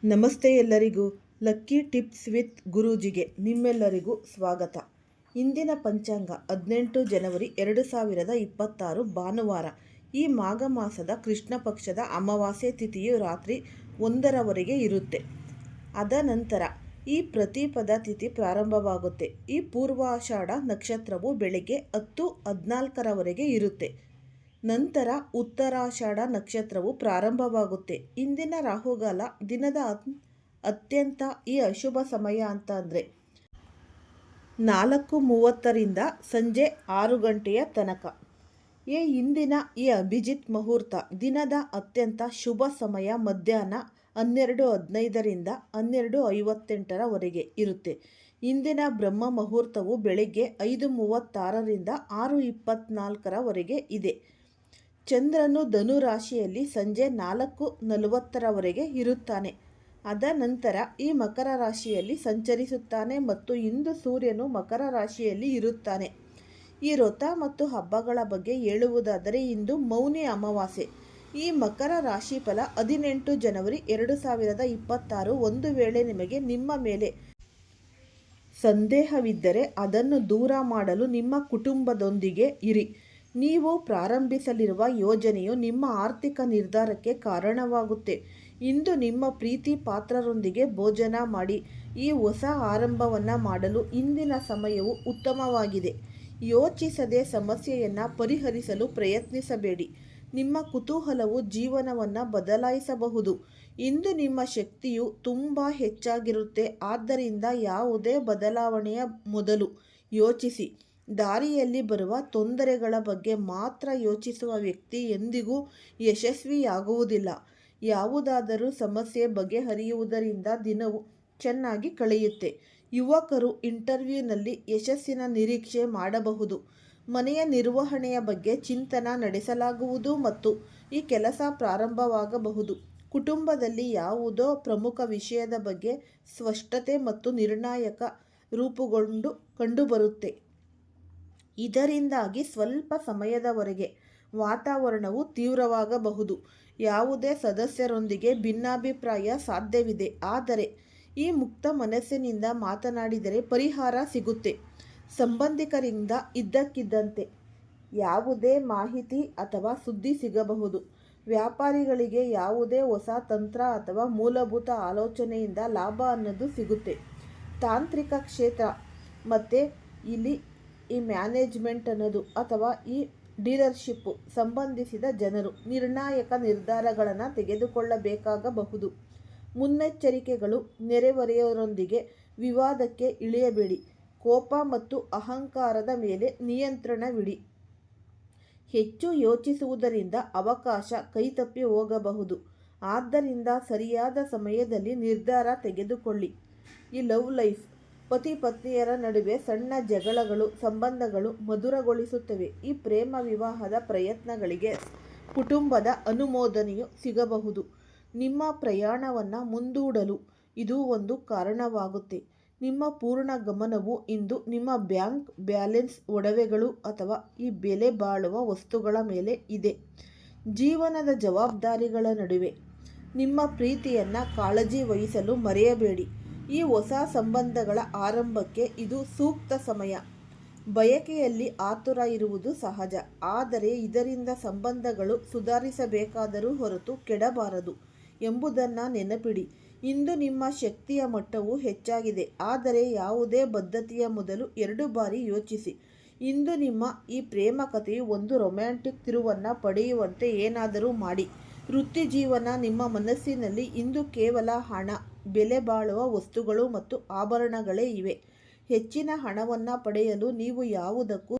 ನಮಸ್ತೆ ಎಲ್ಲರಿಗೂ. Lucky tips with ಗುರೂಜಿಗೆ ನಿಮ್ಮೆಲ್ಲರಿಗೂ ಸ್ವಾಗತ. ಇಂದಿನ ಪಂಚಾಂಗ 18 ಜನವರಿ 2026 ಭಾನುವಾರ. ಈ ಮಾಘ ಮಾಸದ ಕೃಷ್ಣ ಪಕ್ಷದ ಅಮಾವಾಸ್ಯೆ ತಿಥಿಯು ರಾತ್ರಿ 1ರವರೆಗೆ ಇರುತ್ತೆ. ಅದ ನಂತರ ಈ ಪ್ರತಿಪದ ತಿಥಿ ಪ್ರಾರಂಭವಾಗುತ್ತೆ. ಈ ಪೂರ್ವಾಷಾಢ ನಕ್ಷತ್ರವು ಬೆಳಗ್ಗೆ 10:14ರವರೆಗೆ ಇರುತ್ತೆ. ನಂತರ ಉತ್ತರಾಷಾಢ ನಕ್ಷತ್ರವು ಪ್ರಾರಂಭವಾಗುತ್ತೆ. ಇಂದಿನ ರಾಹುಗಾಲ ದಿನದ ಅತ್ಯಂತ ಈ ಅಶುಭ ಸಮಯ ಅಂತ ಅಂದರೆ 4:30ರಿಂದ ಸಂಜೆ 6 ಗಂಟೆಯ ತನಕ. ಇಂದಿನ ಈ ಅಭಿಜಿತ್ ಮುಹೂರ್ತ ದಿನದ ಅತ್ಯಂತ ಶುಭ ಸಮಯ ಮಧ್ಯಾಹ್ನ 12:15ರಿಂದ 12:58ರವರೆಗೆ ಇರುತ್ತೆ. ಇಂದಿನ ಬ್ರಹ್ಮ ಮುಹೂರ್ತವು ಬೆಳಗ್ಗೆ 5:36ರಿಂದ 6:24ರವರೆಗೆ ಇದೆ. ಚಂದ್ರನು ಧನು ರಾಶಿಯಲ್ಲಿ ಸಂಜೆ 4:40ರವರೆಗೆ ಇರುತ್ತಾನೆ. ಅದ ನಂತರ ಈ ಮಕರ ರಾಶಿಯಲ್ಲಿ ಸಂಚರಿಸುತ್ತಾನೆ ಮತ್ತು ಇಂದು ಸೂರ್ಯನು ಮಕರ ರಾಶಿಯಲ್ಲಿ ಇರುತ್ತಾನೆ. ಈ ವ್ರತ ಮತ್ತು ಹಬ್ಬಗಳ ಬಗ್ಗೆ ಹೇಳುವುದಾದರೆ ಇಂದು ಮೌನಿ ಅಮಾವಾಸ್ಯೆ. ಈ ಮಕರ ರಾಶಿ ಫಲ 18 ಜನವರಿ 2026. ಒಂದು ವೇಳೆ ನಿಮಗೆ ನಿಮ್ಮ ಮೇಲೆ ಸಂದೇಹವಿದ್ದರೆ ಅದನ್ನು ದೂರ ಮಾಡಲು ನಿಮ್ಮ ಕುಟುಂಬದೊಂದಿಗೆ ಇರಿ. ನೀವು ಪ್ರಾರಂಭಿಸಲಿರುವ ಯೋಜನೆಯು ನಿಮ್ಮ ಆರ್ಥಿಕ ನಿರ್ಧಾರಕ್ಕೆ ಕಾರಣವಾಗುತ್ತೆ. ಇಂದು ನಿಮ್ಮ ಪ್ರೀತಿ ಪಾತ್ರರೊಂದಿಗೆ ಭೋಜನ ಮಾಡಿ. ಈ ಹೊಸ ಆರಂಭವನ್ನು ಮಾಡಲು ಇಂದಿನ ಸಮಯವು ಉತ್ತಮವಾಗಿದೆ. ಯೋಚಿಸದೆ ಸಮಸ್ಯೆಯನ್ನು ಪರಿಹರಿಸಲು ಪ್ರಯತ್ನಿಸಬೇಡಿ. ನಿಮ್ಮ ಕುತೂಹಲವು ಜೀವನವನ್ನು ಬದಲಾಯಿಸಬಹುದು. ಇಂದು ನಿಮ್ಮ ಶಕ್ತಿಯು ತುಂಬ ಹೆಚ್ಚಾಗಿರುತ್ತೆ. ಆದ್ದರಿಂದ ಯಾವುದೇ ಬದಲಾವಣೆಯ ಮೊದಲು ಯೋಚಿಸಿ. ದಾರಿಯಲ್ಲಿ ಬರುವ ತೊಂದರೆಗಳ ಬಗ್ಗೆ ಮಾತ್ರ ಯೋಚಿಸುವ ವ್ಯಕ್ತಿ ಎಂದಿಗೂ ಯಶಸ್ವಿಯಾಗುವುದಿಲ್ಲ. ಯಾವುದಾದರೂ ಸಮಸ್ಯೆ ಬಗೆಹರಿಯುವುದರಿಂದ ದಿನವು ಚೆನ್ನಾಗಿ ಕಳೆಯುತ್ತೆ. ಯುವಕರು ಇಂಟರ್ವ್ಯೂನಲ್ಲಿ ಯಶಸ್ಸಿನ ನಿರೀಕ್ಷೆ ಮಾಡಬಹುದು. ಮನೆಯ ನಿರ್ವಹಣೆಯ ಬಗ್ಗೆ ಚಿಂತನೆ ನಡೆಸಲಾಗುವುದು ಮತ್ತು ಈ ಕೆಲಸ ಪ್ರಾರಂಭವಾಗಬಹುದು. ಕುಟುಂಬದಲ್ಲಿ ಯಾವುದೋ ಪ್ರಮುಖ ವಿಷಯದ ಬಗ್ಗೆ ಸ್ಪಷ್ಟತೆ ಮತ್ತು ನಿರ್ಣಾಯಕ ರೂಪುಗೊಂಡು ಕಂಡುಬರುತ್ತೆ. ಇದರಿಂದಾಗಿ ಸ್ವಲ್ಪ ಸಮಯದವರೆಗೆ ವಾತಾವರಣವು ತೀವ್ರವಾಗಬಹುದು. ಯಾವುದೇ ಸದಸ್ಯರೊಂದಿಗೆ ಭಿನ್ನಾಭಿಪ್ರಾಯ ಸಾಧ್ಯವಿದೆ. ಆದರೆ ಈ ಮುಕ್ತ ಮನಸ್ಸಿನಿಂದ ಮಾತನಾಡಿದರೆ ಪರಿಹಾರ ಸಿಗುತ್ತೆ. ಸಂಬಂಧಿಕರಿಂದ ಇದ್ದಕ್ಕಿದ್ದಂತೆ ಯಾವುದೇ ಮಾಹಿತಿ ಅಥವಾ ಸುದ್ದಿ ಸಿಗಬಹುದು. ವ್ಯಾಪಾರಿಗಳಿಗೆ ಯಾವುದೇ ಹೊಸ ತಂತ್ರ ಅಥವಾ ಮೂಲಭೂತ ಆಲೋಚನೆಯಿಂದ ಲಾಭ ಅನ್ನೋದು ಸಿಗುತ್ತೆ. ತಾಂತ್ರಿಕ ಕ್ಷೇತ್ರ ಮತ್ತು ಇಲ್ಲಿ ಈ ಮ್ಯಾನೇಜ್ಮೆಂಟ್ ಅನ್ನೋದು ಅಥವಾ ಈ ಡೀಲರ್ಶಿಪ್ಪು ಸಂಬಂಧಿಸಿದ ಜನರು ನಿರ್ಣಾಯಕ ನಿರ್ಧಾರಗಳನ್ನು ತೆಗೆದುಕೊಳ್ಳಬೇಕಾಗಬಹುದು. ಮುನ್ನೆಚ್ಚರಿಕೆಗಳು: ನೆರೆಹೊರೆಯವರೊಂದಿಗೆ ವಿವಾದಕ್ಕೆ ಇಳಿಯಬೇಡಿ. ಕೋಪ ಮತ್ತು ಅಹಂಕಾರದ ಮೇಲೆ ನಿಯಂತ್ರಣವಿಡಿ. ಹೆಚ್ಚು ಯೋಚಿಸುವುದರಿಂದ ಅವಕಾಶ ಕೈತಪ್ಪಿ ಹೋಗಬಹುದು. ಆದ್ದರಿಂದ ಸರಿಯಾದ ಸಮಯದಲ್ಲಿ ನಿರ್ಧಾರ ತೆಗೆದುಕೊಳ್ಳಿ. ಈ ಲವ್ ಲೈಫ್: ಪತಿ ಪತ್ನಿಯರ ನಡುವೆ ಸಣ್ಣ ಜಗಳಗಳು ಸಂಬಂಧಗಳು ಮಧುರಗೊಳಿಸುತ್ತವೆ. ಈ ಪ್ರೇಮ ವಿವಾಹದ ಪ್ರಯತ್ನಗಳಿಗೆ ಕುಟುಂಬದ ಅನುಮೋದನೆಯು ಸಿಗಬಹುದು. ನಿಮ್ಮ ಪ್ರಯಾಣವನ್ನು ಮುಂದೂಡಲು ಇದು ಒಂದು ಕಾರಣವಾಗುತ್ತೆ. ನಿಮ್ಮ ಪೂರ್ಣ ಗಮನವು ಇಂದು ನಿಮ್ಮ ಬ್ಯಾಂಕ್ ಬ್ಯಾಲೆನ್ಸ್, ಒಡವೆಗಳು ಅಥವಾ ಈ ಬೆಲೆ ಬಾಳುವ ವಸ್ತುಗಳ ಮೇಲೆ ಇದೆ. ಜೀವನದ ಜವಾಬ್ದಾರಿಗಳ ನಡುವೆ ನಿಮ್ಮ ಪ್ರೀತಿಯನ್ನು ಕಾಳಜಿ ವಹಿಸಲು ಮರೆಯಬೇಡಿ. ಈ ಹೊಸ ಸಂಬಂಧಗಳ ಆರಂಭಕ್ಕೆ ಇದು ಸೂಕ್ತ ಸಮಯ. ಬಯಕೆಯಲ್ಲಿ ಆತುರ ಇರುವುದು ಸಹಜ, ಆದರೆ ಇದರಿಂದ ಸಂಬಂಧಗಳು ಸುಧಾರಿಸಬೇಕಾದರೂ ಹೊರತು ಕೆಡಬಾರದು ಎಂಬುದನ್ನು ನೆನಪಿಡಿ. ಇಂದು ನಿಮ್ಮ ಶಕ್ತಿಯ ಮಟ್ಟವು ಹೆಚ್ಚಾಗಿದೆ, ಆದರೆ ಯಾವುದೇ ಬದ್ಧತೆಯ ಮೊದಲು 2 ಬಾರಿ ಯೋಚಿಸಿ. ಇಂದು ನಿಮ್ಮ ಈ ಪ್ರೇಮ ಕಥೆಯು ಒಂದು ರೊಮ್ಯಾಂಟಿಕ್ ತಿರುವನ್ನು ಪಡೆಯುವಂತೆ ಏನಾದರೂ ಮಾಡಿ. ವೃತ್ತಿ ಜೀವನ: ನಿಮ್ಮ ಮನಸ್ಸಿನಲ್ಲಿ ಇಂದು ಕೇವಲ ಹಣ, ಬೆಲೆ ಬಾಳುವ ವಸ್ತುಗಳು ಮತ್ತು ಆಭರಣಗಳೇ ಇವೆ. ಹೆಚ್ಚಿನ ಹಣವನ್ನು ಪಡೆಯಲು ನೀವು ಯಾವುದಕ್ಕೂ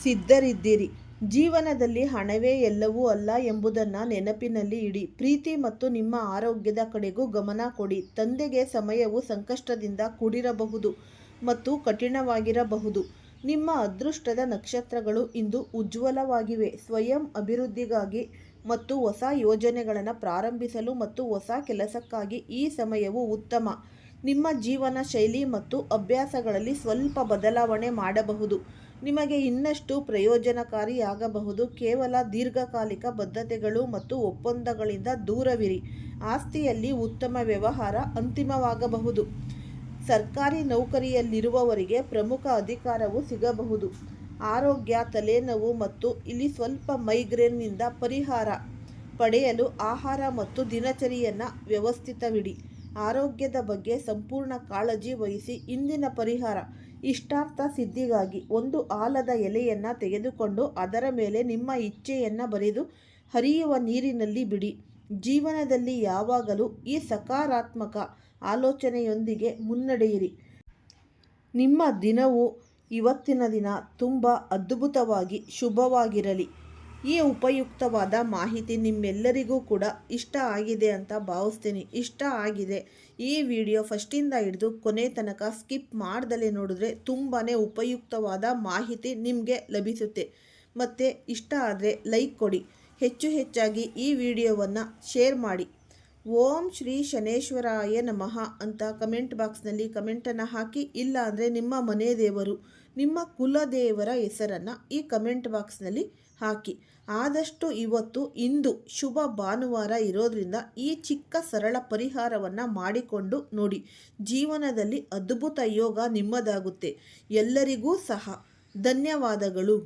ಸಿದ್ಧರಿದ್ದೀರಿ. ಜೀವನದಲ್ಲಿ ಹಣವೇ ಎಲ್ಲವೂ ಅಲ್ಲ ಎಂಬುದನ್ನು ನೆನಪಿನಲ್ಲಿ ಇಡಿ. ಪ್ರೀತಿ ಮತ್ತು ನಿಮ್ಮ ಆರೋಗ್ಯದ ಕಡೆಗೂ ಗಮನ ಕೊಡಿ. ತಂದೆಗೆ ಸಮಯವು ಸಂಕಷ್ಟದಿಂದ ಕೂಡಿರಬಹುದು ಮತ್ತು ಕಠಿಣವಾಗಿರಬಹುದು. ನಿಮ್ಮ ಅದೃಷ್ಟದ ನಕ್ಷತ್ರಗಳು ಇಂದು ಉಜ್ವಲವಾಗಿವೆ. ಸ್ವಯಂ ಅಭಿವೃದ್ಧಿಗಾಗಿ ಮತ್ತು ಹೊಸ ಯೋಜನೆಗಳನ್ನು ಪ್ರಾರಂಭಿಸಲು ಮತ್ತು ಹೊಸ ಕೆಲಸಕ್ಕಾಗಿ ಈ ಸಮಯವು ಉತ್ತಮ. ನಿಮ್ಮ ಜೀವನ ಶೈಲಿ ಮತ್ತು ಅಭ್ಯಾಸಗಳಲ್ಲಿ ಸ್ವಲ್ಪ ಬದಲಾವಣೆ ಮಾಡಬಹುದು. ನಿಮಗೆ ಇನ್ನಷ್ಟು ಪ್ರಯೋಜನಕಾರಿಯಾಗಬಹುದು. ಕೇವಲ ದೀರ್ಘಕಾಲಿಕ ಬದ್ಧತೆಗಳು ಮತ್ತು ಒಪ್ಪಂದಗಳಿಂದ ದೂರವಿರಿ. ಆಸ್ತಿಯಲ್ಲಿ ಉತ್ತಮ ವ್ಯವಹಾರ ಅಂತಿಮವಾಗಬಹುದು. ಸರ್ಕಾರಿ ನೌಕರಿಯಲ್ಲಿರುವವರಿಗೆ ಪ್ರಮುಖ ಅಧಿಕಾರವು ಸಿಗಬಹುದು. ಆರೋಗ್ಯ, ತಲೆನೋವು ಮತ್ತು ಇಲ್ಲಿ ಸ್ವಲ್ಪ ಮೈಗ್ರೇನ್ನಿಂದ ಪರಿಹಾರ ಪಡೆಯಲು ಆಹಾರ ಮತ್ತು ದಿನಚರಿಯನ್ನು ವ್ಯವಸ್ಥಿತವಿಡಿ. ಆರೋಗ್ಯದ ಬಗ್ಗೆ ಸಂಪೂರ್ಣ ಕಾಳಜಿ ವಹಿಸಿ. ಇಂದಿನ ಪರಿಹಾರ: ಇಷ್ಟಾರ್ಥ ಸಿದ್ಧಿಗಾಗಿ ಒಂದು ಆಲದ ಎಲೆಯನ್ನು ತೆಗೆದುಕೊಂಡು ಅದರ ಮೇಲೆ ನಿಮ್ಮ ಇಚ್ಛೆಯನ್ನು ಬರೆದು ಹರಿಯುವ ನೀರಿನಲ್ಲಿ ಬಿಡಿ. ಜೀವನದಲ್ಲಿ ಯಾವಾಗಲೂ ಈ ಸಕಾರಾತ್ಮಕ ಆಲೋಚನೆಯೊಂದಿಗೆ ಮುನ್ನಡೆಯಿರಿ. ನಿಮ್ಮ ದಿನವು ಇವತ್ತಿನ ದಿನ ತುಂಬ ಅದ್ಭುತವಾಗಿ ಶುಭವಾಗಿರಲಿ. ಈ ಉಪಯುಕ್ತವಾದ ಮಾಹಿತಿ ನಿಮ್ಮೆಲ್ಲರಿಗೂ ಕೂಡ ಇಷ್ಟ ಆಗಿದೆ ಅಂತ ಭಾವಿಸ್ತೀನಿ. ಇಷ್ಟ ಆಗಿದೆ ಈ ವಿಡಿಯೋ ಫಸ್ಟಿಂದ ಹಿಡಿದು ಕೊನೆ ತನಕ ಸ್ಕಿಪ್ ಮಾಡ್ದಲೇ ನೋಡಿದ್ರೆ ತುಂಬಾ ಉಪಯುಕ್ತವಾದ ಮಾಹಿತಿ ನಿಮಗೆ ಲಭಿಸುತ್ತೆ. ಮತ್ತು ಇಷ್ಟ ಆದರೆ ಲೈಕ್ ಕೊಡಿ. ಹೆಚ್ಚಾಗಿ ಈ ವಿಡಿಯೋವನ್ನು ಶೇರ್ ಮಾಡಿ. ಓಂ ಶ್ರೀ ಶನೇಶ್ವರಾಯ ನಮಃ ಅಂತ ಕಮೆಂಟ್ ಬಾಕ್ಸ್ನಲ್ಲಿ ಕಮೆಂಟನ್ನು ಹಾಕಿ. ಇಲ್ಲ ಅಂದರೆ ನಿಮ್ಮ ಮನೆ ದೇವರು, ನಿಮ್ಮ ಕುಲದೇವರ ಹೆಸರನ್ನು ಈ ಕಮೆಂಟ್ ಬಾಕ್ಸ್ನಲ್ಲಿ ಹಾಕಿ. ಆದಷ್ಟು ಇಂದು ಶುಭ ಭಾನುವಾರ ಇರೋದ್ರಿಂದ ಈ ಚಿಕ್ಕ ಸರಳ ಪರಿಹಾರವನ್ನು ಮಾಡಿಕೊಂಡು ನೋಡಿ. ಜೀವನದಲ್ಲಿ ಅದ್ಭುತ ಯೋಗ ನಿಮ್ಮದಾಗುತ್ತೆ. ಎಲ್ಲರಿಗೂ ಸಹ ಧನ್ಯವಾದಗಳು.